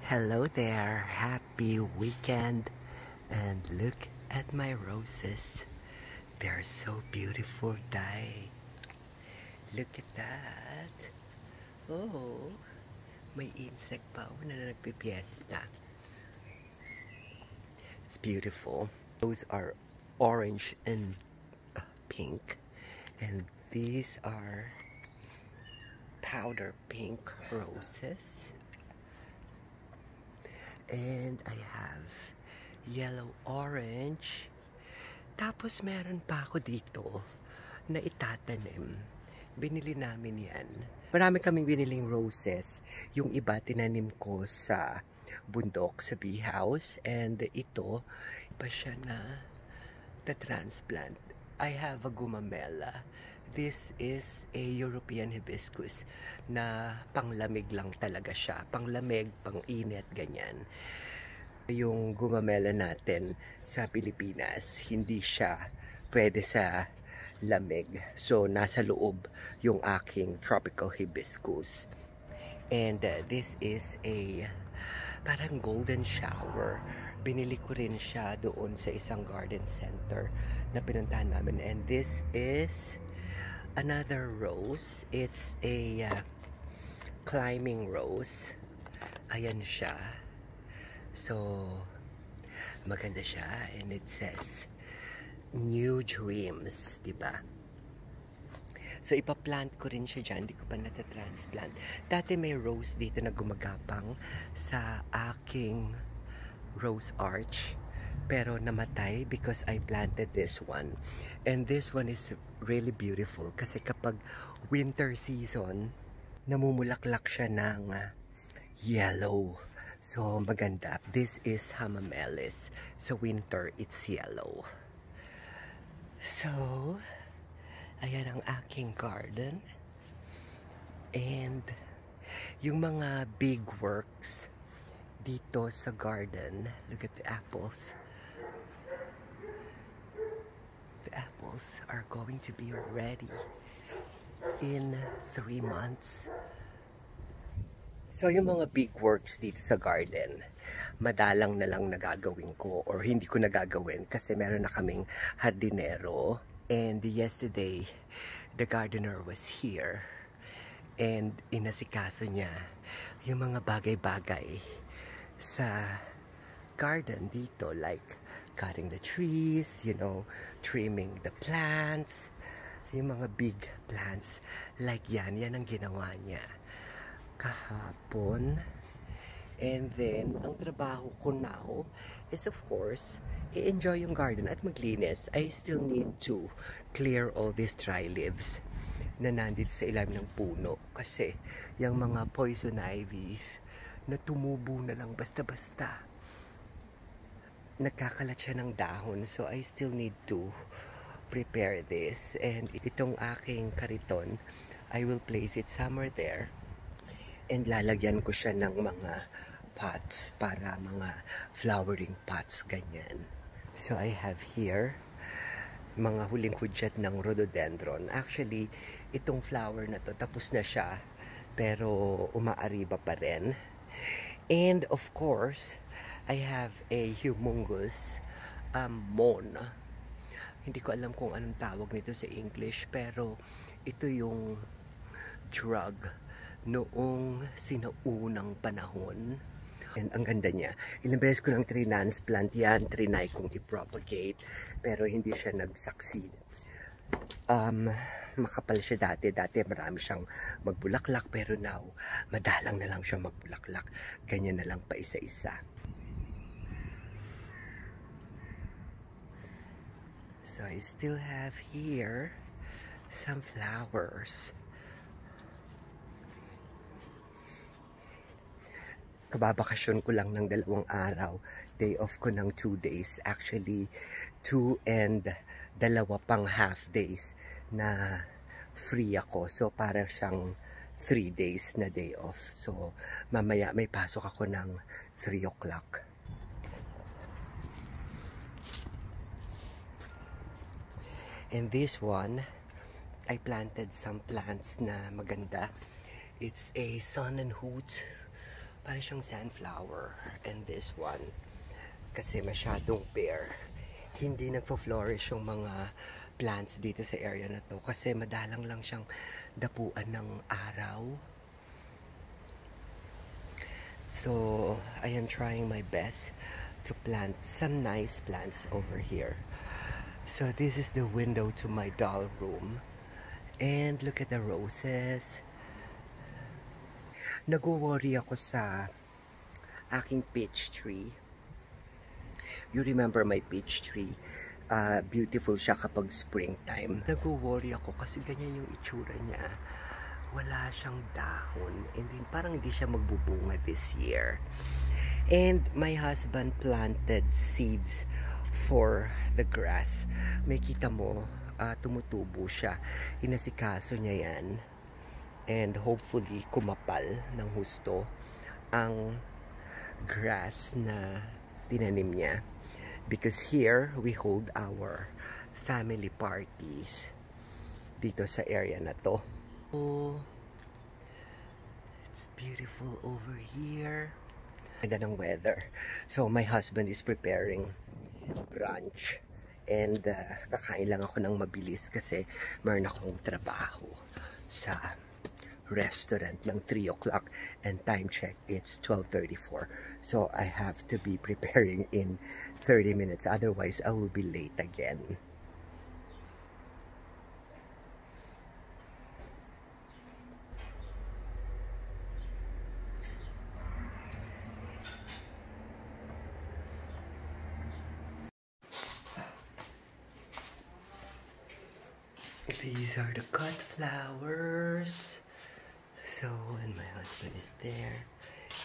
Hello there, happy weekend, and look at my roses. They're so beautiful, Dai. Look at that. Oh, may insect pa na nagpipiesta. It's beautiful. Those are orange and pink, and these are powder pink roses. And I have yellow orange. Tapos meron pa ako dito na itatanim. Binili namin yan. Marami kaming biniling roses. Yung iba tinanim ko sa bundok, sa bee house. And ito, pa siya na transplant. I have a gumamela. This is a European hibiscus na panglamig lang talaga siya. Panglamig, pang-init, ganyan. Yung gumamela natin sa Pilipinas, hindi siya pwede sa lamig. So, nasa loob yung aking tropical hibiscus. And this is a parang golden shower. Binili ko rin siya doon sa isang garden center na pinuntahan namin. And this is another rose. It's a climbing rose. Ayan siya. So, maganda siya. And it says, New Dreams. Diba? So, ipaplant ko rin siya dyan. Hindi ko pa natatransplant. Dati may rose dito na gumagapang sa aking rose arch. Pero namatay because I planted this one. And this one is really beautiful kasi kapag winter season, namumulaklak siya ng yellow. So maganda. This is Hamamelis. Sa winter, it's yellow. So, ayan ang aking garden. And yung mga big works dito sa garden, look at the apples. Apples are going to be ready in 3 months. So yung mga big works dito sa garden, madalang na lang nagagawin ko or hindi ko nagagawin kasi meron na kaming hardinero. And yesterday, the gardener was here and inasikaso niya yung mga bagay-bagay sa garden dito, like cutting the trees, you know, trimming the plants, yung mga big plants, like yan ang ginawa niya kahapon. And then, ang trabaho ko now is of course, i-enjoy yung garden at maglinis. I still need to clear all these dry leaves na nandito sa ilalim ng puno kasi yung mga poison ivies na tumubo na lang basta-basta. Nagkakalat siya ng dahon. So, I still need to prepare this. And itong aking kariton, I will place it somewhere there. And lalagyan ko siya ng mga pots para mga flowering pots, ganyan. So, I have here mga huling hudyat ng rhododendron. Actually, itong flower na to, tapos na siya. Pero, umaariba pa rin. And, of course, I have a humongous mon. Hindi ko alam kung anong tawag nito sa English, pero ito yung drug noong sinaunang panahon. And ang ganda niya. Ilang beses ko nang transplant yan, trinay kong i-propagate, pero hindi siya nag-succeed. Makapal siya dati. Dati marami siyang magbulaklak, pero now, madalang na lang siya magbulaklak. Ganyan na lang pa isa-isa. So I still have here some flowers. Kababakasyon ko lang ng 2 araw. Day off ko ng 2 days. Actually, 2 and 2 pang half days na free ako. So para siyang 3 days na day off. So mamaya may pasok ako ng 3 o'clock. And this one, I planted some plants na maganda. It's a sun and hoot Para siyang sunflower. And this one, kasi masyadong bare, hindi nagfo-flourish yung mga plants dito sa area na to kasi madalang lang siyang dapuan ng araw. So, I am trying my best to plant some nice plants over here. So, this is the window to my doll room. And look at the roses. Nag-worry ako sa aking peach tree. You remember my peach tree? Beautiful siya kapag springtime. Nag-worry ako kasi ganyan yung itsura niya. Wala siyang dahon. And then parang hindi siya magbubunga this year. And my husband planted seeds for the grass. May kita mo, tumutubo siya. Inasikaso niya yan. And hopefully kumapal ng husto ang grass na tinanim niya. Because here we hold our family parties dito sa area na to. Oh, it's beautiful over here. Ganda ng weather. So my husband is preparing brunch. And kakain lang ako ng mabilis kasi meron akong trabaho sa restaurant ng 3 o'clock and time check it's 12:34, so I have to be preparing in 30 minutes, otherwise I will be late again. These are the cut flowers. So, and my husband is there.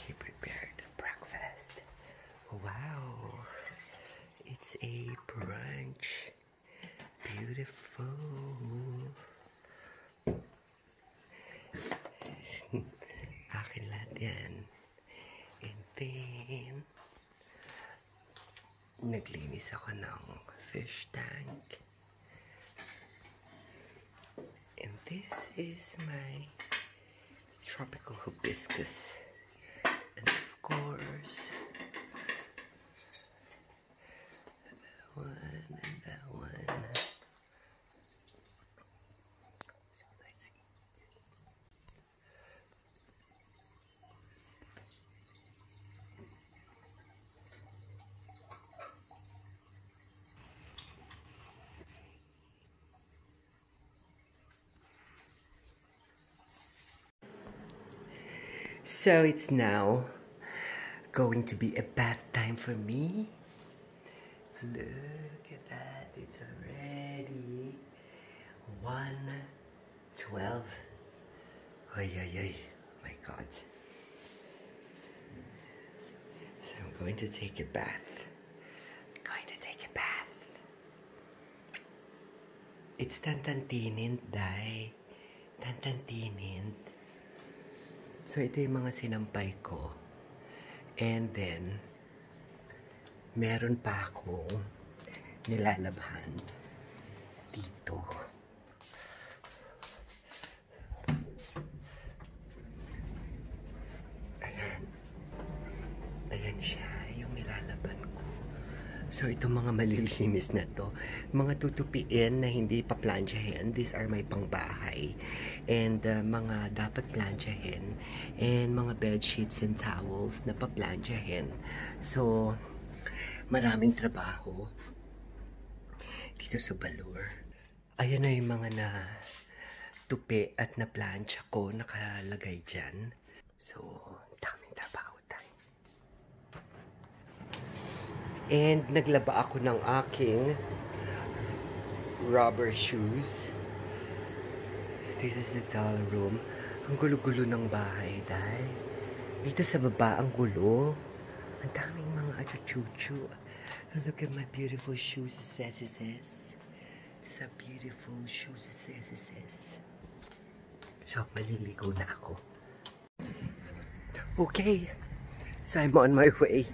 He prepared breakfast. Wow! It's a brunch. Beautiful. Akin lahat yan. And then, naglinis ako ng fish tank. And this is my tropical hibiscus, and of course that one and that one. So let's eat. So it's now going to be a bath time for me. Look at that, it's already 1:12. Ay, ay, ay, my God. So I'm going to take a bath. It's tantantinint, Day. Tantantinint. So, ito yung mga sinampay ko. And then, meron pa akong nilalabhan dito. Ayan. Ayan siya, yung nilalaban ko. So, itong mga malilinis na to, mga tutupiin na hindi pa plansyahin, these are my pangbahay. And mga dapat plansyahin. And mga bed sheets and towels na pa-plansyahin. So, maraming trabaho dito sa Balur. Ayan na yung mga na tupi at na plansya ko nakalagay dyan. So, daming trabaho tayo. And naglaba ako ng aking rubber shoes. This is the doll room. Ang gulo-gulo ng bahay, dahil dito sa baba ang gulo. Ang daming mga achuchuchu. Look at my beautiful shoes, says. These are beautiful shoes, says. So, maliligo na ako. Okay. So, I'm on my way.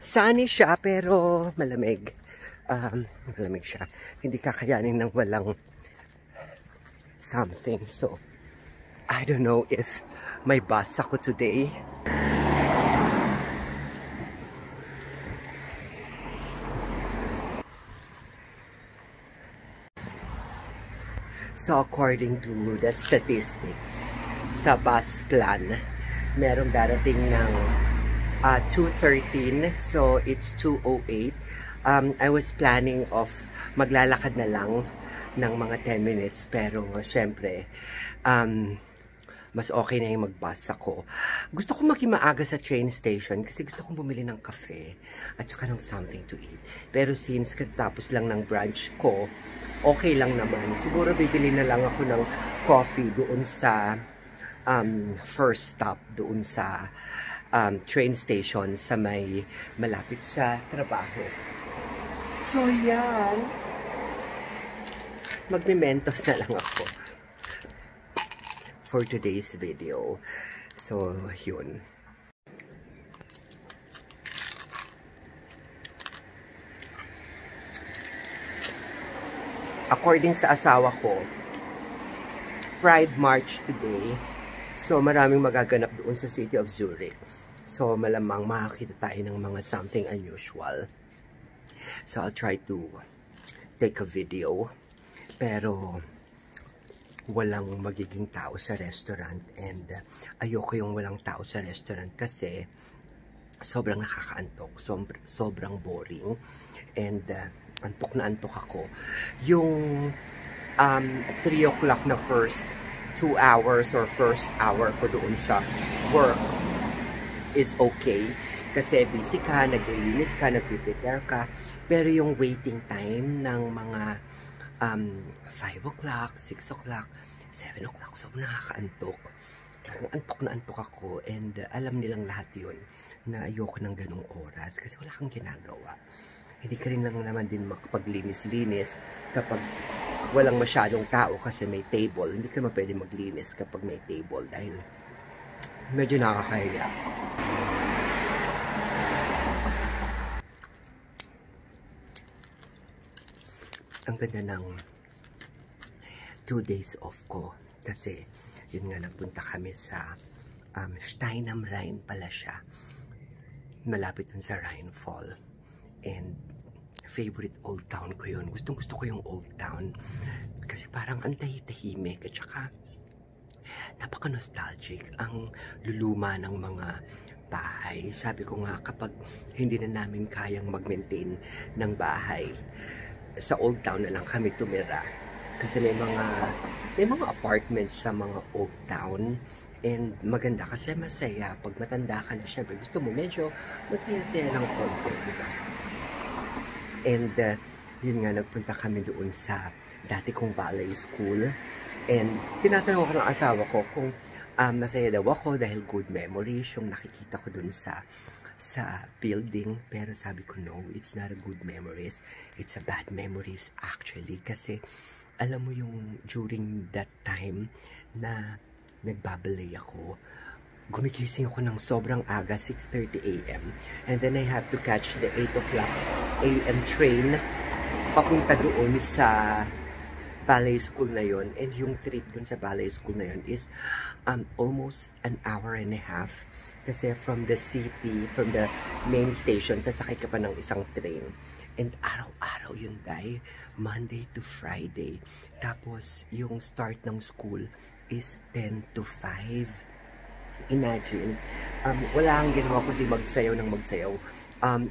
Sunny siya, pero malamig. Malamig siya. Hindi kakayanin ng walang something. So, I don't know if may bus ako today. So according to the statistics, sa bus plan, merong darating ng 2:13, so it's 2:08. I was planning of maglalakad na lang ng mga 10 minutes, pero syempre, mas okay na yung mag-bus ako. Gusto ko maging maaga sa train station kasi gusto kong bumili ng kafe at saka ng something to eat. Pero since katapos lang ng brunch ko, okay lang naman. Siguro bibili na lang ako ng coffee doon sa first stop, doon sa train station sa may malapit sa trabaho. So yan, magme-mentos na lang ako for today's video. So, yun. According sa asawa ko, Pride March today. So, maraming magaganap doon sa City of Zurich. So, malamang makakita tayo ng mga something unusual. So, I'll try to take a video. Pero, walang magiging tao sa restaurant, and ayoko yung walang tao sa restaurant kasi sobrang nakakaantok, sobrang boring, and antok na antok ako. Yung 3 o'clock na first 2 hours or first hour ko doon sa work is okay kasi busy ka, naglilinis ka, nagpe-prepare ka, pero yung waiting time ng mga 5 o'clock, 6 o'clock, 7 o'clock, sobrang nakakaantok. Antok na antok ako, and alam nilang lahat yun na ayoko ng ganong oras kasi wala kang ginagawa. Hindi ka rin lang naman din makapaglinis-linis kapag walang masyadong tao kasi may table. Hindi ka naman pwede maglinis kapag may table dahil medyo nakakahiya. Ang ganda ng 2 days off ko kasi yun nga, nagpunta kami sa Stein am Rhein pala siya, malapit dun sa Rhine Fall, and favorite old town ko yun. Gusto ko yung old town kasi parang ang tahimik at saka napaka-nostalgic ang luluma ng mga bahay. Sabi ko nga, kapag hindi na namin kayang mag-maintain ng bahay, sa old town na lang kami tumira. Kasi may mga apartments sa mga old town, and maganda kasi masaya. Pag matanda ka na, syempre gusto mo medyo masaya-saya ng konti, diba? And yun nga, nagpunta kami doon sa dati kong ballet school, and tinatanong ko ng asawa ko kung masaya daw ako dahil good memories yung nakikita ko doon sa building, pero sabi ko no, it's not a good memories, it's a bad memories actually, kasi alam mo yung during that time na nagbabalay ako, gumigising ako ng sobrang aga, 6:30 AM, and then I have to catch the 8 o'clock AM train papunta doon sa ballet school na yon, and yung trip dun sa ballet school na yon is almost an hour and a half kasi from the city, from the main station, sasakay ka pa ng isang train, and araw-araw yun dahil Monday to Friday, tapos yung start ng school is 10 to 5. Imagine, wala kang ginawa kundi magsayaw ng magsayaw.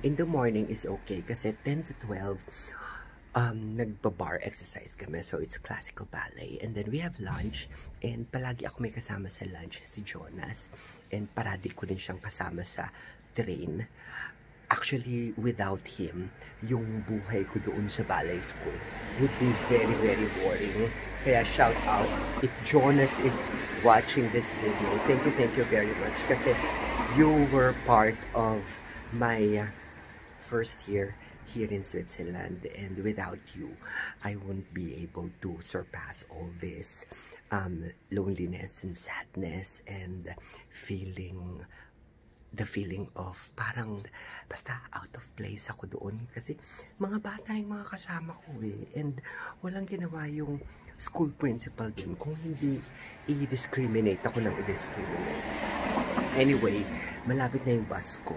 In the morning is okay kasi 10 to 12 nagba-bar exercise kami, so it's classical ballet, and then we have lunch, and palagi ako may kasama sa lunch, si Jonas, and parati ko din siyang kasama sa train. Actually, without him, yung buhay ko doon sa ballet school would be very, very boring. Kaya shout out, if Jonas is watching this video, thank you very much kasi you were part of my first year here in Switzerland, and without you, I won't be able to surpass all this loneliness and sadness and feeling the feeling of parang basta out of place ako doon kasi mga bata yung mga kasama ko eh, and walang ginawa yung school principal din kung hindi i-discriminate ako ng i-discriminate. Anyway, malapit na yung bus ko.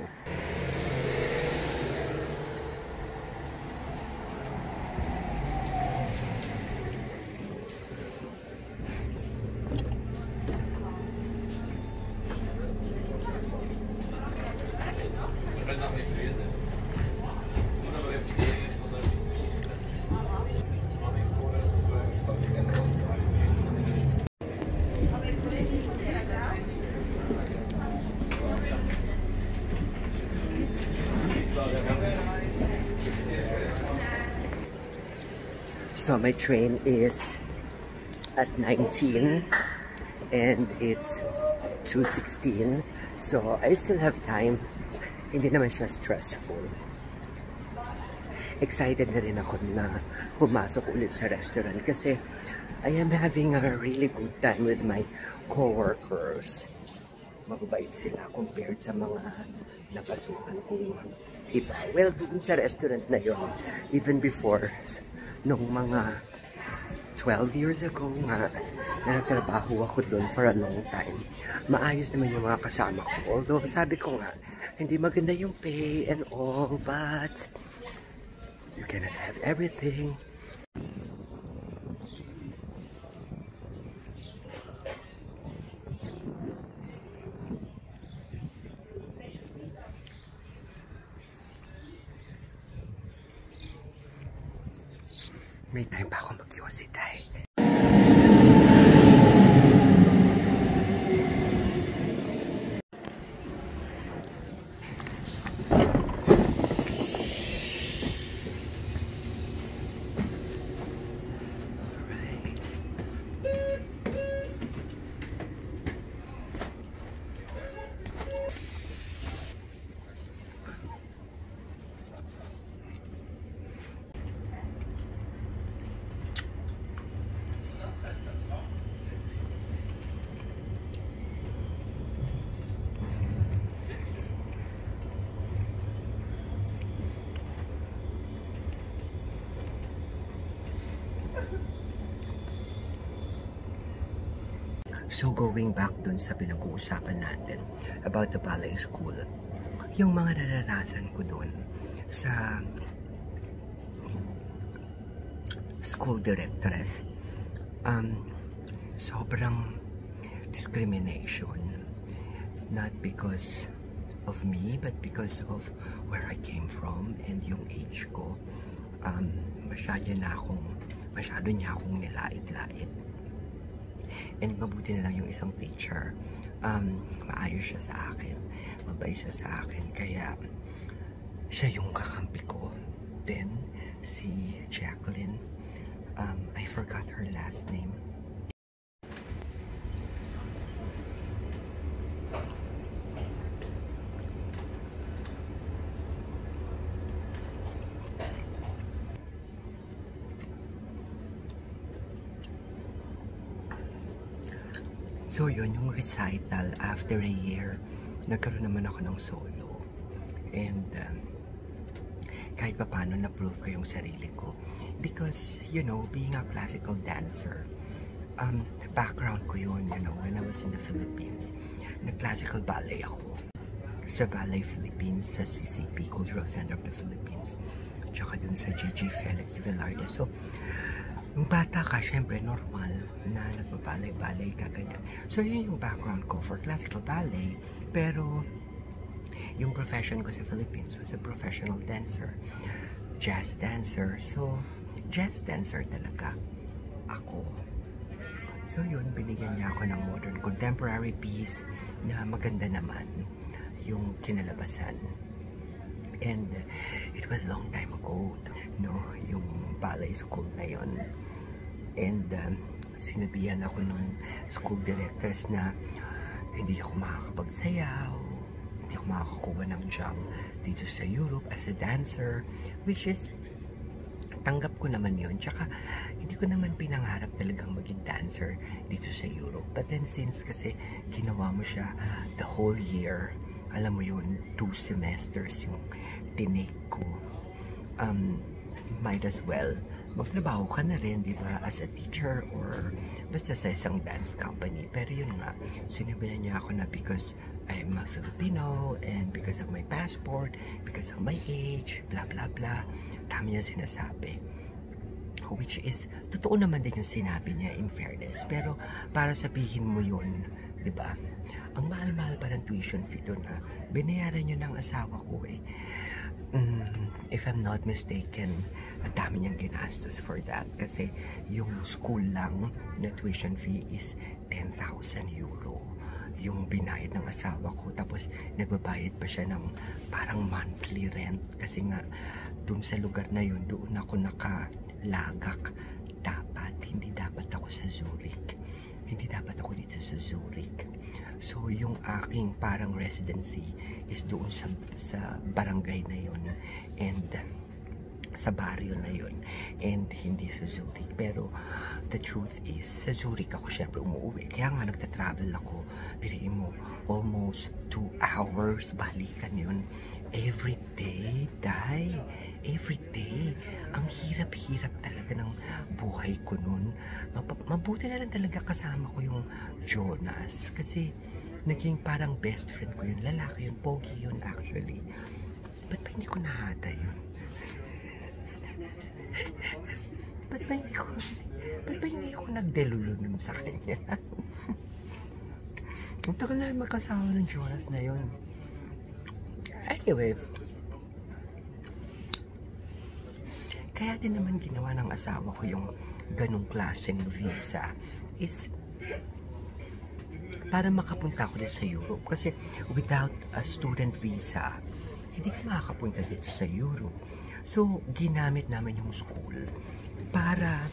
So my train is at 19 and it's 2:16, so I still have time. Hindi naman siya stressful. Excited na rin ako na pumasok ulit sa restaurant kasi I am having a really good time with my co-workers. Mababait sila compared sa mga napasukan kong iba. Well, doon sa restaurant na yon, even before, nung mga 12 years ago nga, na nagtrabaho ako doon for a long time. Maayos naman yung mga kasama ko. Although, sabi ko nga, hindi maganda yung pay and all, but you cannot have everything. May time pa ako mag-iwasitay. So going back dun sa pinag-uusapan natin about the ballet school, yung mga naranasan ko dun sa school directress, sobrang discrimination, not because of me but because of where I came from and yung age ko. Masyado niya akong nilait-lait. And mabuti na lang yung isang teacher. Maayos siya sa akin. Mabait siya sa akin. Kaya siya yung kakampi ko. Then, si Jacqueline. I forgot her last name. So yun, yung recital, after a year, nagkaroon naman ako ng solo. And kahit pa paano na-prove ko yung sarili ko. Because, you know, being a classical dancer, background ko yun, you know, when I was in the Philippines. Nag-classical ballet ako. Sa Ballet Philippines, sa CCP, Cultural Center of the Philippines. Tsaka dun sa G.G. Felix Velarde. So, nung bata ka, syempre, normal na nagbabalay-balay ka, ganyan. So, yun yung background ko for classical ballet. Pero, yung profession ko sa Philippines was a professional dancer. Jazz dancer. So, jazz dancer talaga ako. So, yun, binigyan niya ako ng modern contemporary piece na maganda naman yung kinalabasan. And it was a long time ago, no, yung ballet school na yun. And sinabihan ako ng school directors na hindi ako makakapagsayaw, hindi ako makakakuha ng job dito sa Europe as a dancer, which is, tanggap ko naman yun. Tsaka, hindi ko naman pinangarap talagang maging dancer dito sa Europe. But then since kasi ginawa mo siya the whole year, alam mo yun, 2 semesters yung tinake ko. Might as well magtrabaho ka na rin, di ba, as a teacher or basta sa isang dance company. Pero yun nga, sinabihan niya ako na because I'm a Filipino and because of my passport, because of my age, blah blah blah. Dami niya sinasabi. Which is, totoo naman din yung sinabi niya in fairness. Pero para sabihin mo yun, di ba, ang mahal-mahal pa ng tuition fee doon na binayaran niyo ng asawa ko eh. If I'm not mistaken, ang dami niyang ginastos for that kasi yung school lang na tuition fee is 10,000 euro yung binayad ng asawa ko, tapos nagbabayad pa siya ng parang monthly rent kasi nga dun sa lugar na yun, doon ako nakalagak. Hindi dapat ako sa Zurich, hindi dapat ako dito sa Zurich. So yung aking parang residency is doon sa barangay na yun and sa barrio na yun and hindi sa Zurich. Pero the truth is, sa Zurich ako syempre umuwi. Kaya nga nagta-travel ako, piliin mo, almost 2 hours balikan yun. Every day, every day. Ang hirap-hirap talaga ng buhay ko nun. Mabuti na lang talaga kasama ko yung Jonas kasi naging parang best friend ko yun. Lalaki yun, pogi yun actually. Ba't ba hindi ko nahata yun? Ba't ba hindi ako nagdelulo nun sa kanya? Ang tagal na magkasama ng Jonas na yun. Anyway, kaya din naman ginawa ng asawa ko yung ganong klaseng visa is para makapunta ako dito sa Europe. Kasi without a student visa, hindi ka makakapunta dito sa Europe. So, ginamit namin yung school para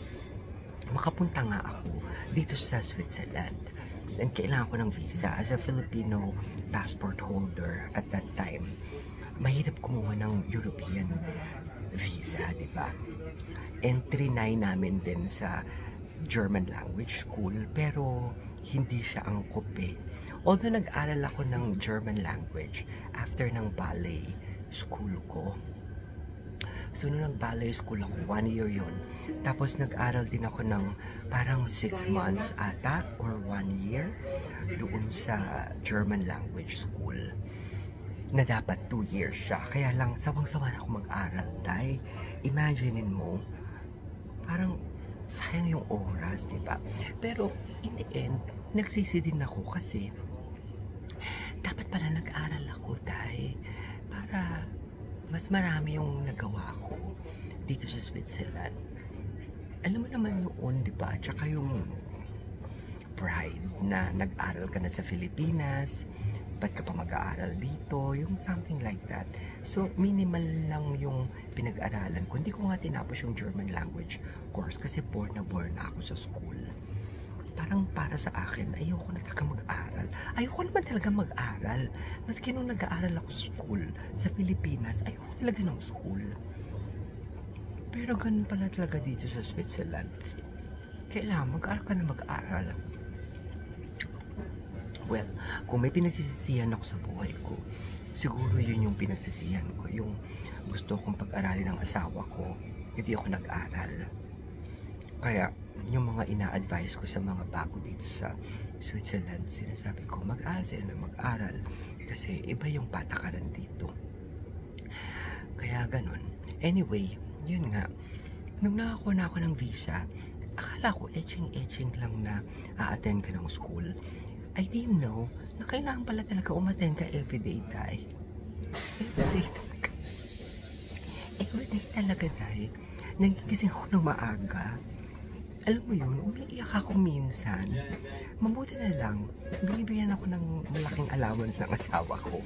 makapunta nga ako dito sa Switzerland. And kailangan ko ng visa as a Filipino passport holder at that time. Mahirap kumuha ng European visa, di ba? And trinay namin din sa German language school, pero hindi siya angkop eh. Although nag-aral ako ng German language after ng ballet school ko. So, nung nag-ballet school ako, 1 year yun. Tapos, nag-aral din ako ng parang 6 months ata or 1 year doon sa German language school na dapat 2 years siya. Kaya lang, sawang-sawa na ako mag-aral. Dahil, imaginein mo, parang sayang yung oras, di ba? Pero, in the end, nagsisi din ako kasi dapat pala nag-aral ako dahil para mas marami yung nagawa ko dito sa Switzerland. Alam mo naman noon, di ba? Tsaka yung pride na nag-aral ka na sa Pilipinas, ba't ka pa mag-aaral dito? Yung something like that. So, minimal lang yung pinag-aralan ko. Hindi ko nga tinapos yung German language course kasi bored na ako sa school. Parang para sa akin, ayoko na talaga mag-aral. Ayoko naman talaga mag-aral. Maski nung nag-aaral ako sa school sa Pilipinas, ayoko talaga ng school. Pero ganun pala talaga dito sa Switzerland. Kailangan mag-aral ka na mag-aral. Well, kung may pinagsisisihan ako sa buhay ko, siguro yun yung pinagsisihan ko. Yung gusto kong pag-aralin ng asawa ko, hindi ako nag-aral. Kaya, yung mga ina-advise ko sa mga bago dito sa Switzerland, sinasabi ko, mag-aral sila na mag-aral. Kasi iba yung patakaran dito. Kaya ganun. Anyway, yun nga. Nung nakakuha na ako ng visa, akala ko etching lang na a-attend ka ng school. I didn't know na kailangan pala talaga umattend ka everyday, dahil. Everyday talaga, dahil. Nagigising ako ng maaga. Alam mo yun, umiiyak ako minsan. Mabuti na lang, binibigyan ako ng malaking allowance ng asawa ko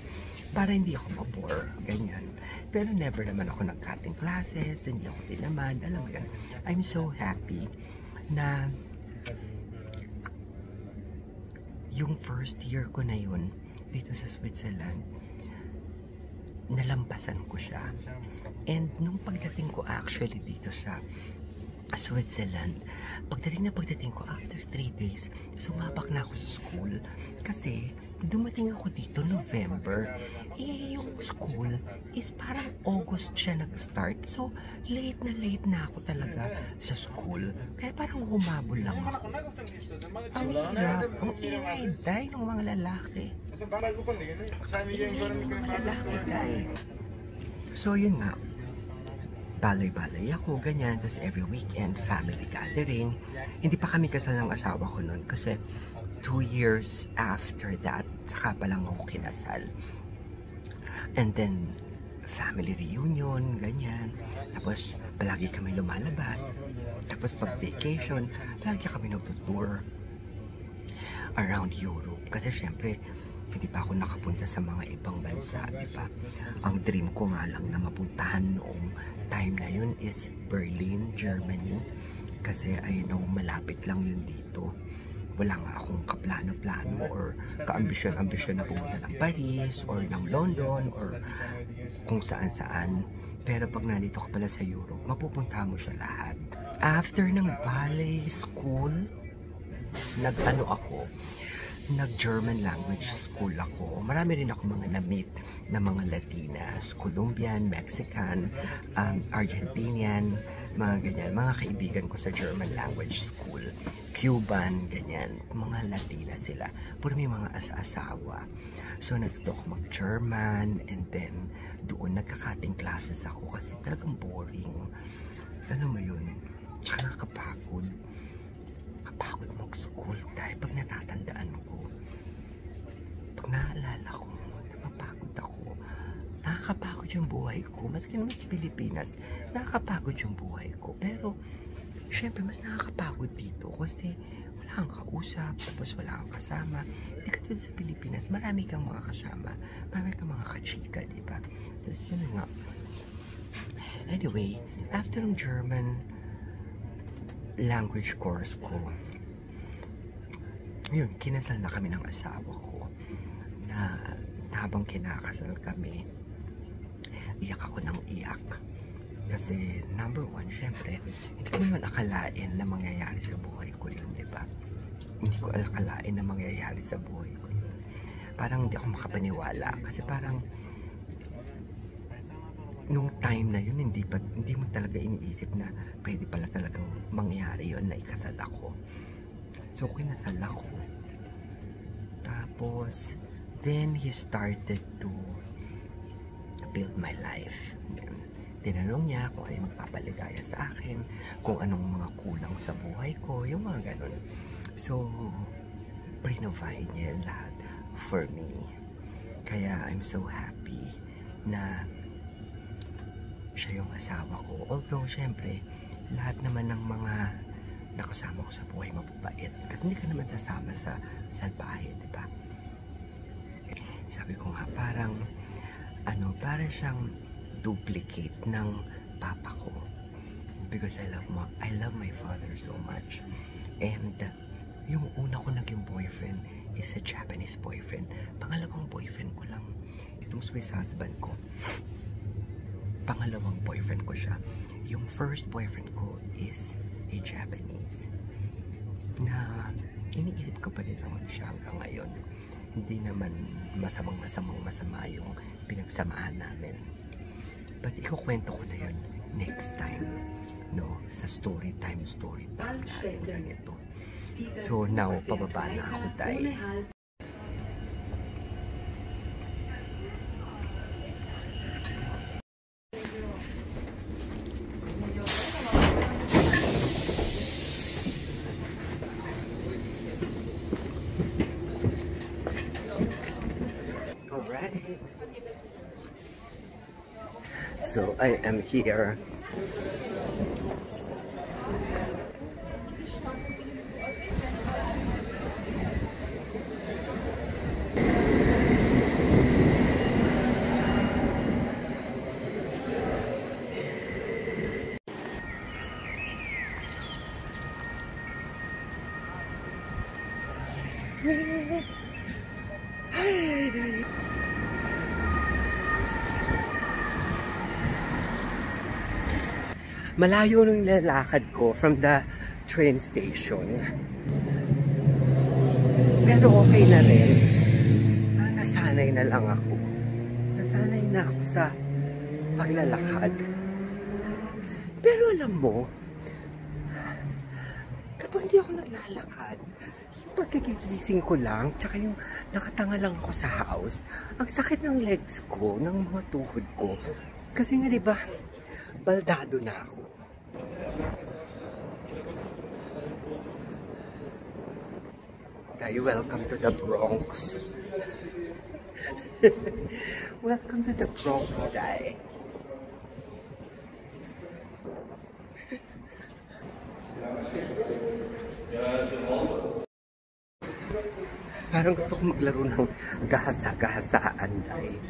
para hindi ako mabore, ganyan. Pero never naman ako nag-cutting classes, hindi ako tinamad, alam mo yan. I'm so happy na yung first year ko na yun dito sa Switzerland, nalampasan ko siya. And nung pagdating ko actually dito sa Switzerland, pagdating ko after 3 days, sumabak na ako sa school kasi dumating ako dito November. Eh, yung school is parang August siya nag-start. So, late na ako talaga sa school. Kaya parang humabol lang ako. Ang hirap, ang ingay day ng mga lalaki. Ingay ng mga lalaki day. So, yun nga. Balay-balay ako, ganyan. Tapos every weekend, family gathering. Hindi pa kami kasal ng asawa ko noon kasi 2 years after that, saka pa lang ako kinasal. And then, family reunion, ganyan. Tapos, palagi kami lumalabas. Tapos, pag vacation, palagi kami nagtutour around Europe. Kasi, syempre, hindi pa ako nakapunta sa mga ibang bansa, di ba? Ang dream ko nga lang na mapuntahan noong time na yun is Berlin, Germany. Kasi, I know, malapit lang yun dito. Wala nga akong kaplano-plano or ka-ambisyon na pumunta ng Paris or ng London or kung saan-saan. Pero pag nandito ka pala sa Europe, mapupunta mo siya lahat. After ng ballet school, nag-German language school ako. Marami rin ako mga na-meet na mga Latinas, Colombian, Mexican, Argentinian, mga ganyan. Mga kaibigan ko sa German language school. Cuban, ganyan. Mga Latina sila. Puro may mga asawa. So, natuto ako mag-German and then doon nagkakating classes ako kasi talagang boring. Alam mo yun? Tsaka nakakapagod. Kapagod mag-school dahil pag natatandaan ko, pag naalala ko, napapagod ako. Nakakapagod yung buhay ko. Maski naman sa Pilipinas, nakakapagod yung buhay ko. Pero, syempre, mas nakakapagod dito kasi wala kang kausap, tapos wala kang kasama. Hindi ka dito sa Pilipinas, marami kang mga kasama, marami kang mga kachika, diba? Tapos yun nga. Anyway, after ng German language course ko, yun, kinasal na kami ng asawa ko na habang kinakasal kami, iyak ako ng iyak. Kasi, number one, syempre, hindi ko naman akalain na mangyayari sa buhay ko yun, di ba? Hindi ko akalain na mangyayari sa buhay ko yun. Parang hindi ako makapaniwala. Kasi parang, nung time na yun, hindi mo talaga iniisip na pwede pala talagang mangyari yun na ikasal ako. So, kinasal ako. Tapos, then he started to build my life. Tinanong niya kung ano yung magpapaligaya sa akin, kung anong mga kulang sa buhay ko, yung mga ganun. So, pre-provide niya yung lahat for me. Kaya, I'm so happy na siya yung asawa ko. Although, syempre, lahat naman ng mga nakasama ko sa buhay mababait. Kasi hindi ka naman sasama sa salbahe, di ba? Sabi ko nga, parang, para siyang duplicate ng papa ko because I love my father so much. And yung una ko naging boyfriend is a Japanese boyfriend. Pangalawang boyfriend ko lang itong Swiss husband ko. Pangalawang boyfriend ko siya. Yung first boyfriend ko is a Japanese na iniisip ko pa rin naman siya hanggang ngayon. Hindi naman masama yung pinagsamahan namin. But ikukwento ko na yun next time, no? Sa story time natin ganito. So now, pababa na ako tayo. Alright. So I am here. Malayo nung lalakad ko from the train station. Pero okay na rin. nasanay na lang ako. Nasanay na ako sa paglalakad. Pero alam mo, kapag hindi ako naglalakad, yung pagkagigising ko lang, tsaka yung nakatanga lang ako sa house, ang sakit ng legs ko, ng mga tuhod ko. Kasi nga diba, baldado na ako. Okay, welcome to the Bronx. Welcome to the Bronx, Day. Parang gusto ko maglaro ng gahasa-gahasaan, Day.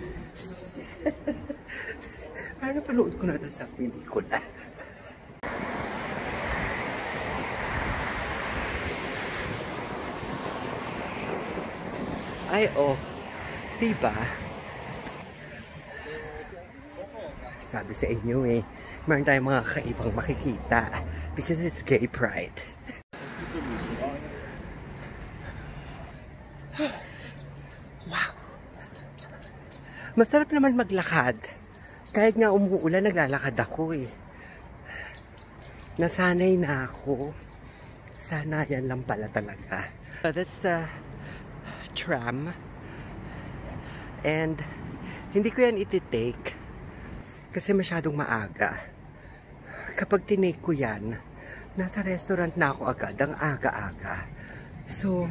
Parang napanood ko na ito sa pelikula. Ay, oh. Diba? Sabi sa inyo eh, meron tayong mga kakaibang makikita because it's gay pride. Wow! Masarap naman maglakad. Kahit nga umuulan, naglalakad ako eh. Nasanay na ako. Sana yan lang pala talaga. That's the tram. And hindi ko yan iti-take kasi masyadong maaga. Kapag tinake ko yan, nasa restaurant na ako agad, ang aga-aga. So,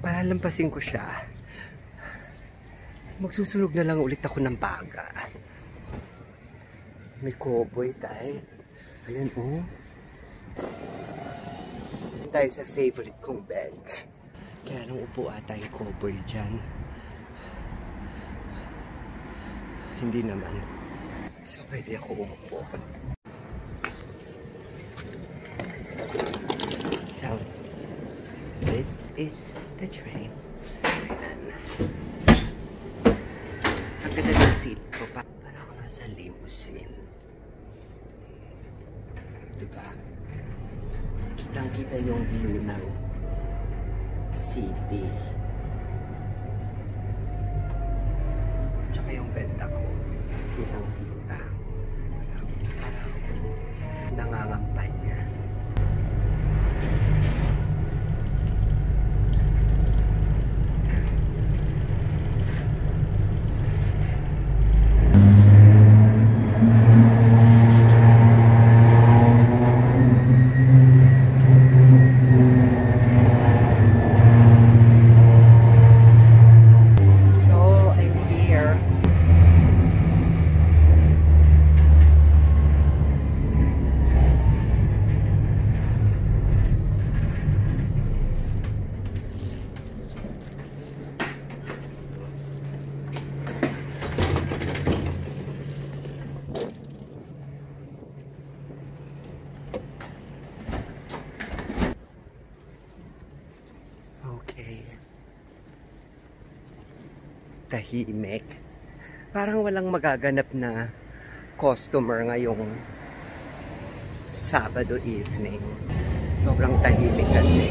palalampasin ko siya. Magsusunog na lang ulit ako ng baga. May cowboy tayo. Ayan oh. Tayo sa favorite kong bench. Kaya lang upo ata yung cowboy dyan. Hindi naman. So, pwede ako umupo. So, this is the train. Ayan. Ang ganda ng seat ko. Parang ako nasa limousine. Diba? Kitang-kita yung view ng city. Tsaka yung benda ko. Kitang-kita. Parang nangangampanya. Tahimik. Parang walang magaganap na customer ngayong Sabado evening. Sobrang tahimik kasi.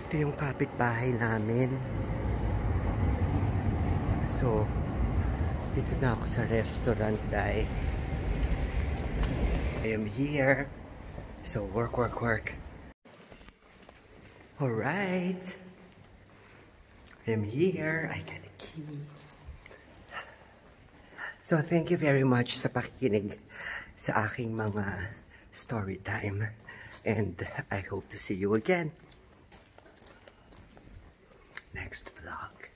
Ito yung kapitbahay namin. So, dito na ako sa restaurant, Day. I am here. So, work. Alright. I am here. I got a key. So, thank you very much sa pakikinig sa aking mga story time. And I hope to see you again. Next vlog.